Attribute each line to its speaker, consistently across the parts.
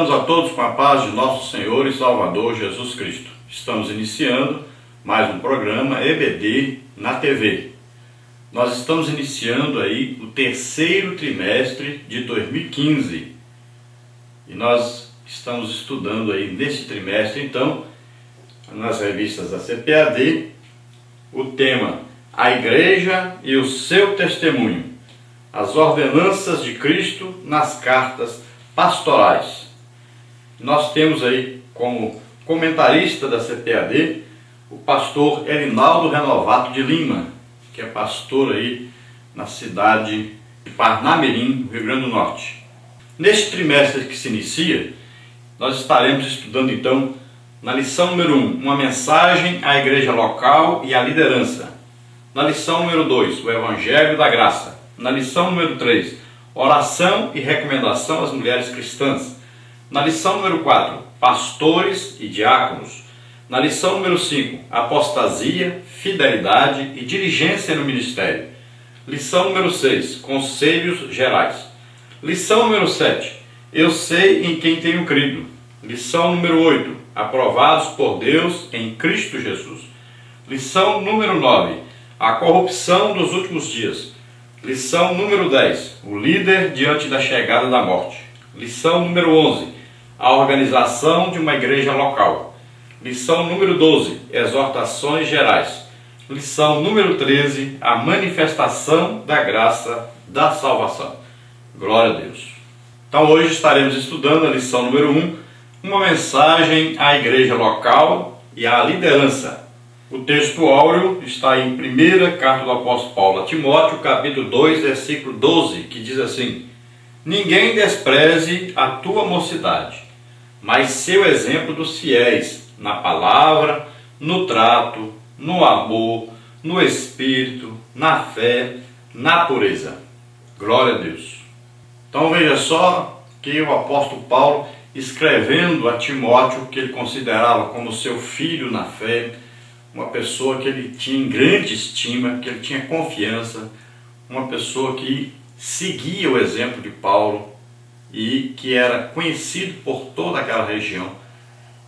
Speaker 1: Saudamos a todos com a paz de nosso Senhor e Salvador Jesus Cristo. Estamos iniciando mais um programa EBD na TV. Nós estamos iniciando aí o terceiro trimestre de 2015 e nós estamos estudando aí nesse trimestre, então, nas revistas da CPAD, o tema A Igreja e o seu Testemunho, as ordenanças de Cristo nas cartas pastorais. Nós temos aí como comentarista da CPAD o pastor Erinaldo Renovato de Lima, que é pastor aí na cidade de Parnamirim, Rio Grande do Norte. Neste trimestre que se inicia, nós estaremos estudando então na lição número 1, uma mensagem à igreja local e à liderança. Na lição número 2, o Evangelho da Graça. Na lição número 3, oração e recomendação às mulheres cristãs. Na lição número 4, pastores e diáconos. Na lição número 5, apostasia, fidelidade e diligência no ministério. Lição número 6, conselhos gerais. Lição número 7, eu sei em quem tenho crido. Lição número 8, aprovados por Deus em Cristo Jesus. Lição número 9, a corrupção dos últimos dias. Lição número 10, o líder diante da chegada da morte. Lição número 11, a organização de uma igreja local. Lição número 12, exortações gerais. Lição número 13, a manifestação da graça da salvação. Glória a Deus. Então hoje estaremos estudando a lição número 1, uma mensagem à igreja local e à liderança. O texto áureo está em 1ª carta do apóstolo Paulo a Timóteo, capítulo 2, versículo 12, que diz assim: ninguém despreze a tua mocidade, mas seu exemplo dos fiéis, na palavra, no trato, no amor, no espírito, na fé, na pureza. Glória a Deus. Então veja só que o apóstolo Paulo, escrevendo a Timóteo, que ele considerava como seu filho na fé, uma pessoa que ele tinha em grande estima, que ele tinha confiança, uma pessoa que seguia o exemplo de Paulo e que era conhecido por toda aquela região,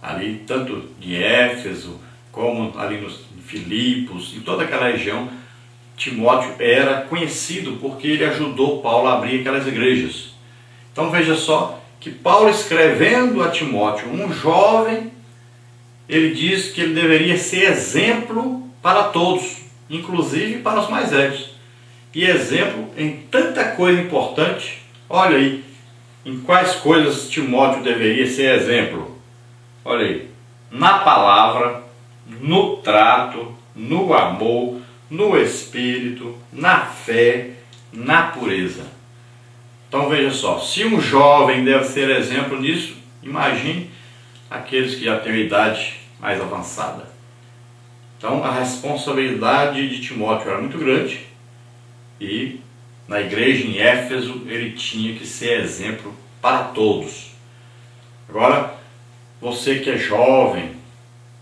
Speaker 1: ali tanto em Éfeso, como ali nos Filipos, em toda aquela região. Timóteo era conhecido porque ele ajudou Paulo a abrir aquelas igrejas. Então veja só que Paulo, escrevendo a Timóteo, um jovem, ele diz que ele deveria ser exemplo para todos, inclusive para os mais velhos. E exemplo em tanta coisa importante. Olha aí, em quais coisas Timóteo deveria ser exemplo. Olha aí, na palavra, no trato, no amor, no espírito, na fé, na pureza. Então veja só, se um jovem deve ser exemplo nisso, imagine aqueles que já têm idade mais avançada. Então a responsabilidade de Timóteo era muito grande e na igreja em Éfeso ele tinha que ser exemplo para todos. Agora, você que é jovem,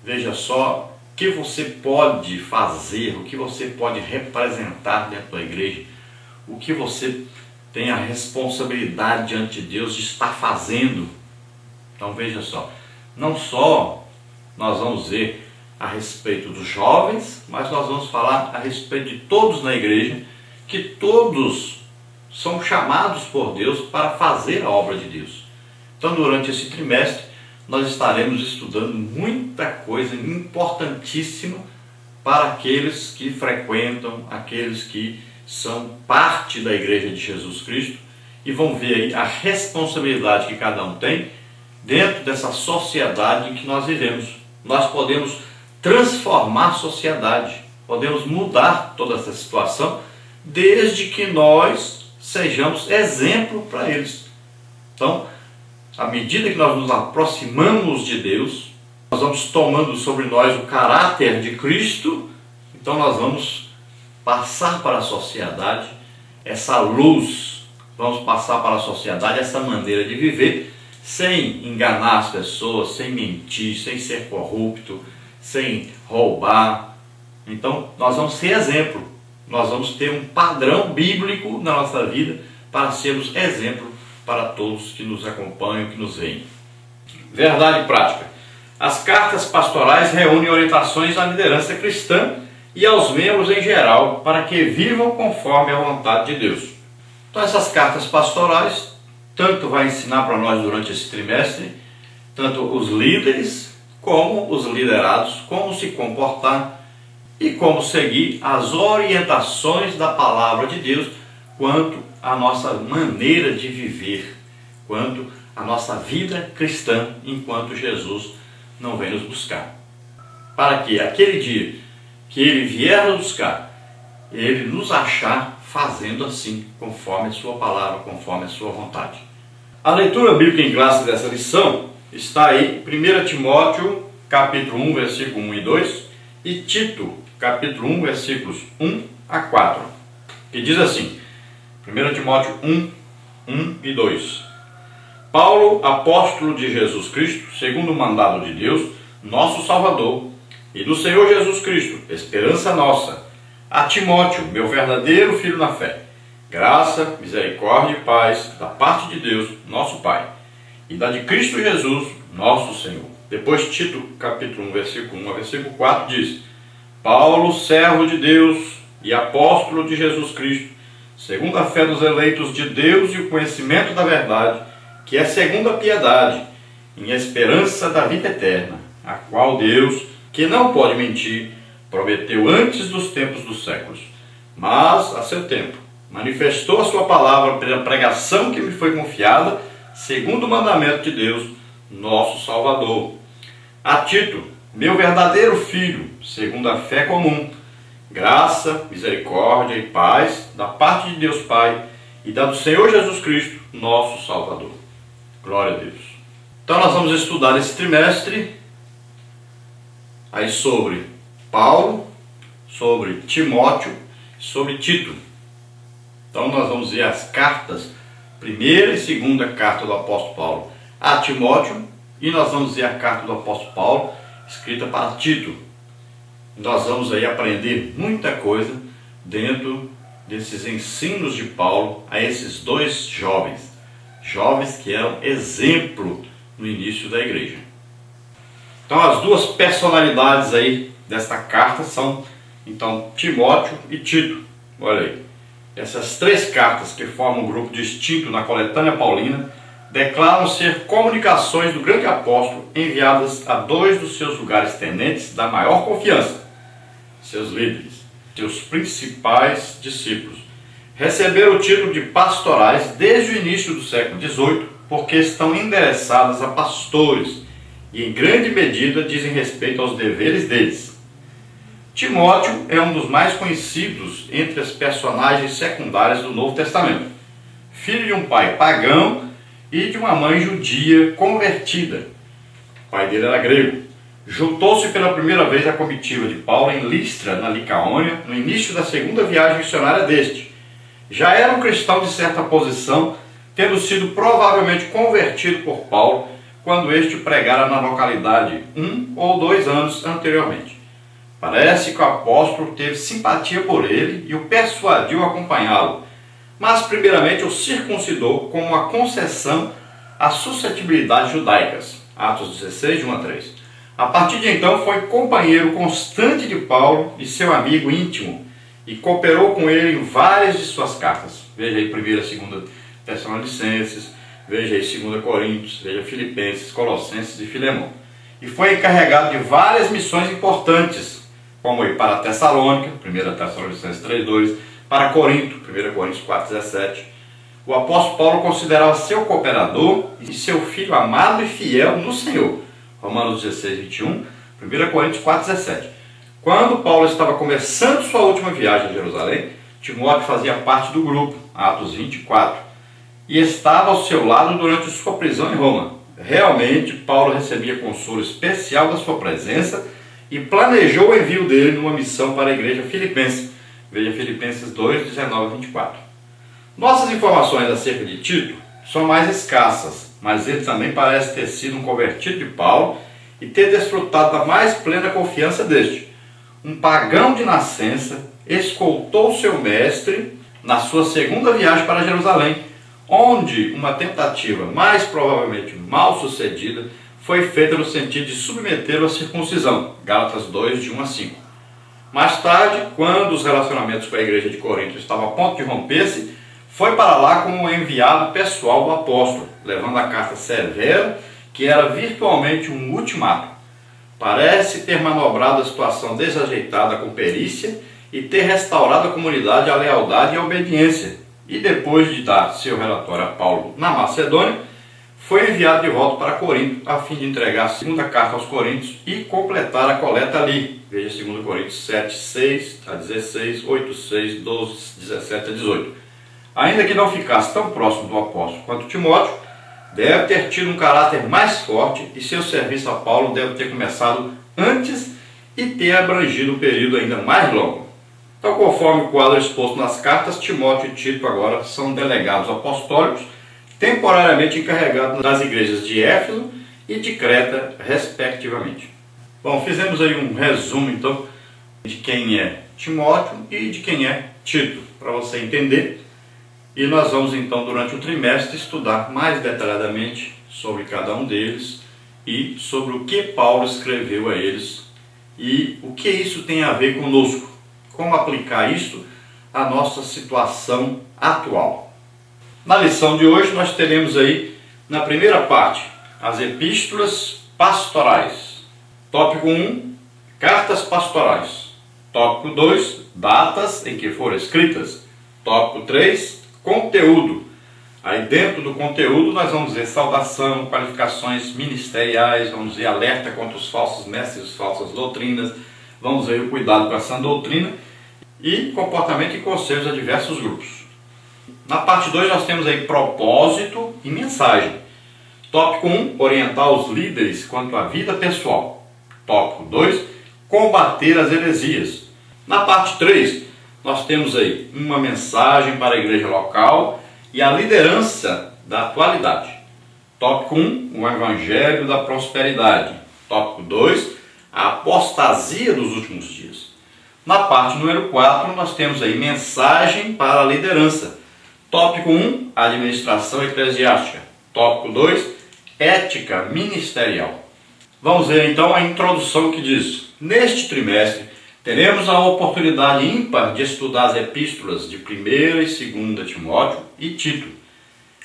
Speaker 1: veja só o que você pode fazer, o que você pode representar dentro da igreja, o que você tem a responsabilidade diante de Deus de estar fazendo. Então veja só, não só nós vamos ver a respeito dos jovens, mas nós vamos falar a respeito de todos na igreja, que todos são chamados por Deus para fazer a obra de Deus. Então durante esse trimestre nós estaremos estudando muita coisa importantíssima para aqueles que frequentam, aqueles que são parte da igreja de Jesus Cristo, e vão ver aí a responsabilidade que cada um tem dentro dessa sociedade em que nós vivemos. Nós podemos transformar a sociedade, podemos mudar toda essa situação, desde que nós sejamos exemplo para eles. Então, à medida que nós nos aproximamos de Deus, nós vamos tomando sobre nós o caráter de Cristo, então nós vamos passar para a sociedade essa luz, vamos passar para a sociedade essa maneira de viver, sem enganar as pessoas, sem mentir, sem ser corrupto, sem roubar. Então nós vamos ser exemplo, nós vamos ter um padrão bíblico na nossa vida para sermos exemplo para todos que nos acompanham, que nos veem. Verdade prática. As cartas pastorais reúnem orientações à liderança cristã e aos membros em geral para que vivam conforme a vontade de Deus. Então essas cartas pastorais tanto vai ensinar para nós durante esse trimestre, tanto os líderes como os liderados, como se comportar e como seguir as orientações da palavra de Deus quanto à nossa maneira de viver, quanto à nossa vida cristã enquanto Jesus não vem nos buscar. Para que aquele dia que Ele vier nos buscar, Ele nos achar fazendo assim, conforme a sua palavra, conforme a sua vontade. A leitura bíblica em classe dessa lição está aí em 1 Timóteo, capítulo 1, versículo 1 e 2, e Tito, capítulo 1, versículos 1 a 4, que diz assim, 1 Timóteo 1, 1 e 2. Paulo, apóstolo de Jesus Cristo, segundo o mandado de Deus, nosso Salvador, e do Senhor Jesus Cristo, esperança nossa, a Timóteo, meu verdadeiro filho na fé, graça, misericórdia e paz da parte de Deus, nosso Pai, e da de Cristo Jesus, nosso Senhor. Depois Tito, capítulo 1, versículo 1 a versículo 4, diz, Paulo, servo de Deus e apóstolo de Jesus Cristo, segundo a fé dos eleitos de Deus e o conhecimento da verdade, que é segundo a piedade, em esperança da vida eterna, a qual Deus, que não pode mentir, prometeu antes dos tempos dos séculos, mas, a seu tempo, manifestou a sua palavra pela pregação que me foi confiada, segundo o mandamento de Deus, nosso Salvador. A Tito, meu verdadeiro filho, segundo a fé comum, graça, misericórdia e paz da parte de Deus Pai e da do Senhor Jesus Cristo, nosso Salvador. Glória a Deus. Então nós vamos estudar esse trimestre aí sobre Paulo, sobre Timóteo, sobre Tito. Então nós vamos ver as cartas, primeira e segunda carta do apóstolo Paulo a Timóteo, e nós vamos ver a carta do apóstolo Paulo escrita para Tito. Nós vamos aí aprender muita coisa dentro desses ensinos de Paulo a esses dois jovens que eram exemplo no início da igreja. Então as duas personalidades aí desta carta são então Timóteo e Tito. Olha aí, essas três cartas que formam um grupo distinto na coletânea paulina declaram ser comunicações do grande apóstolo enviadas a dois dos seus lugares tenentes da maior confiança, seus líderes, seus principais discípulos. Receberam o título de pastorais desde o início do século XVIII porque estão endereçadas a pastores e em grande medida dizem respeito aos deveres deles. Timóteo é um dos mais conhecidos entre as personagens secundárias do Novo Testamento. Filho de um pai pagão e de uma mãe judia convertida. O pai dele era grego. Juntou-se pela primeira vez à comitiva de Paulo em Listra, na Licaônia, no início da segunda viagem missionária deste. Já era um cristão de certa posição, tendo sido provavelmente convertido por Paulo quando este pregara na localidade 1 ou 2 anos anteriormente. Parece que o apóstolo teve simpatia por ele e o persuadiu a acompanhá-lo, mas primeiramente o circuncidou como uma concessão às suscetibilidades judaicas. Atos 16, de 1 a 3. A partir de então foi companheiro constante de Paulo e seu amigo íntimo, e cooperou com ele em várias de suas cartas. Veja aí 1ª e 2ª Tessalonicenses, veja aí 2 Coríntios, veja Filipenses, Colossenses e Filemão. E foi encarregado de várias missões importantes, como ir para Tessalônica, 1 Tessalonicenses 3:2, para Corinto, 1 Coríntios 4:17. O apóstolo Paulo considerava seu cooperador e seu filho amado e fiel no Senhor, Romanos 16:21, 1 Coríntios 4:17. Quando Paulo estava começando sua última viagem a Jerusalém, Timóteo fazia parte do grupo, Atos 24, e estava ao seu lado durante sua prisão em Roma. Realmente, Paulo recebia consolo especial da sua presença e planejou o envio dele numa missão para a igreja filipense. Veja Filipenses 2, 19 a 24. Nossas informações acerca de Tito são mais escassas, mas ele também parece ter sido um convertido de Paulo e ter desfrutado da mais plena confiança deste. Um pagão de nascença escoltou seu mestre na sua segunda viagem para Jerusalém, onde uma tentativa mais provavelmente mal sucedida foi feita no sentido de submetê-lo à circuncisão, Gálatas 2, de 1 a 5. Mais tarde, quando os relacionamentos com a igreja de Corinto estavam a ponto de romper-se, foi para lá como enviado pessoal do apóstolo, levando a carta severa, que era virtualmente um ultimato. Parece ter manobrado a situação desajeitada com perícia e ter restaurado a comunidade à lealdade e à obediência. E depois de dar seu relatório a Paulo na Macedônia, foi enviado de volta para Corinto, a fim de entregar a segunda carta aos Coríntios e completar a coleta ali. Veja 2 Coríntios 7, 6 a 16, 8, 6, 12, 17 a 18. Ainda que não ficasse tão próximo do apóstolo quanto Timóteo, deve ter tido um caráter mais forte e seu serviço a Paulo deve ter começado antes e ter abrangido um período ainda mais longo. Então, conforme o quadro exposto nas cartas, Timóteo e Tito agora são delegados apostólicos, temporariamente encarregados das igrejas de Éfeso e de Creta, respectivamente. Bom, fizemos aí um resumo, então, de quem é Timóteo e de quem é Tito, para você entender. E nós vamos, então, durante o trimestre, estudar mais detalhadamente sobre cada um deles e sobre o que Paulo escreveu a eles e o que isso tem a ver conosco, como aplicar isso à nossa situação atual. Na lição de hoje nós teremos aí, na primeira parte, as epístolas pastorais. Tópico 1, cartas pastorais. Tópico 2, datas em que foram escritas. Tópico 3, conteúdo. Aí dentro do conteúdo nós vamos ver saudação, qualificações ministeriais, vamos ver alerta contra os falsos mestres, falsas doutrinas, vamos ver o cuidado com essa doutrina e comportamento e conselhos a diversos grupos. Na parte 2 nós temos aí propósito e mensagem. Tópico 1, orientar os líderes quanto à vida pessoal. Tópico 2, combater as heresias. Na parte 3, nós temos aí uma mensagem para a igreja local e a liderança da atualidade. Tópico 1, o evangelho da prosperidade. Tópico 2, a apostasia dos últimos dias. Na parte número 4, nós temos aí mensagem para a liderança. Tópico 1, administração eclesiástica. Tópico 2, ética ministerial. Vamos ver então a introdução que diz: neste trimestre teremos a oportunidade ímpar de estudar as epístolas de 1ª e 2ª Timóteo e Tito.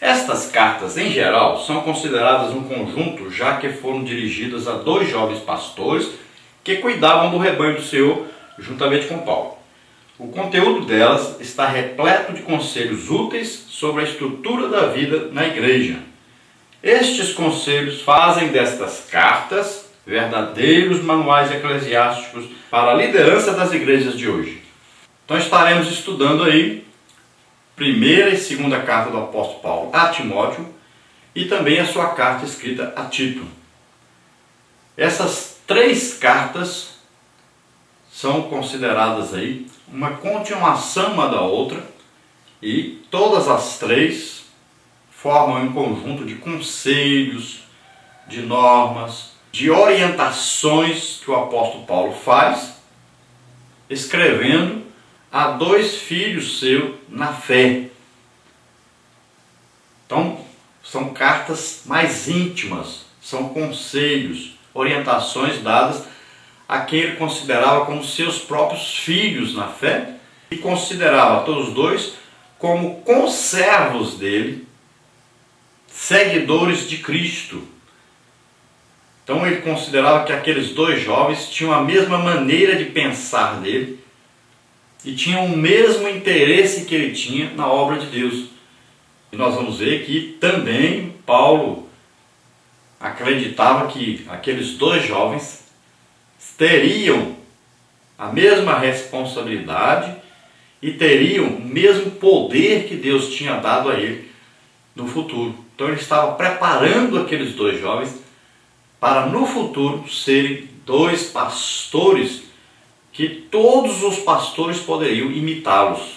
Speaker 1: Estas cartas, em geral, são consideradas um conjunto, já que foram dirigidas a 2 jovens pastores que cuidavam do rebanho do Senhor juntamente com Paulo. O conteúdo delas está repleto de conselhos úteis sobre a estrutura da vida na igreja. Estes conselhos fazem destas cartas verdadeiros manuais eclesiásticos para a liderança das igrejas de hoje. Então estaremos estudando aí 1ª e 2ª carta do apóstolo Paulo a Timóteo e também a sua carta escrita a Tito. Essas 3 cartas são consideradas aí uma continuação uma da outra e todas as 3 formam um conjunto de conselhos, de normas, de orientações que o apóstolo Paulo faz, escrevendo a 2 filhos seus na fé. Então, são cartas mais íntimas, são conselhos, orientações dadas a quem ele considerava como seus próprios filhos na fé e considerava todos 2 como conservos dele, seguidores de Cristo. Então ele considerava que aqueles 2 jovens tinham a mesma maneira de pensar dele e tinham o mesmo interesse que ele tinha na obra de Deus. E nós vamos ver que também Paulo acreditava que aqueles 2 jovens teriam a mesma responsabilidade e teriam o mesmo poder que Deus tinha dado a ele no futuro. Então ele estava preparando aqueles 2 jovens para no futuro serem 2 pastores que todos os pastores poderiam imitá-los.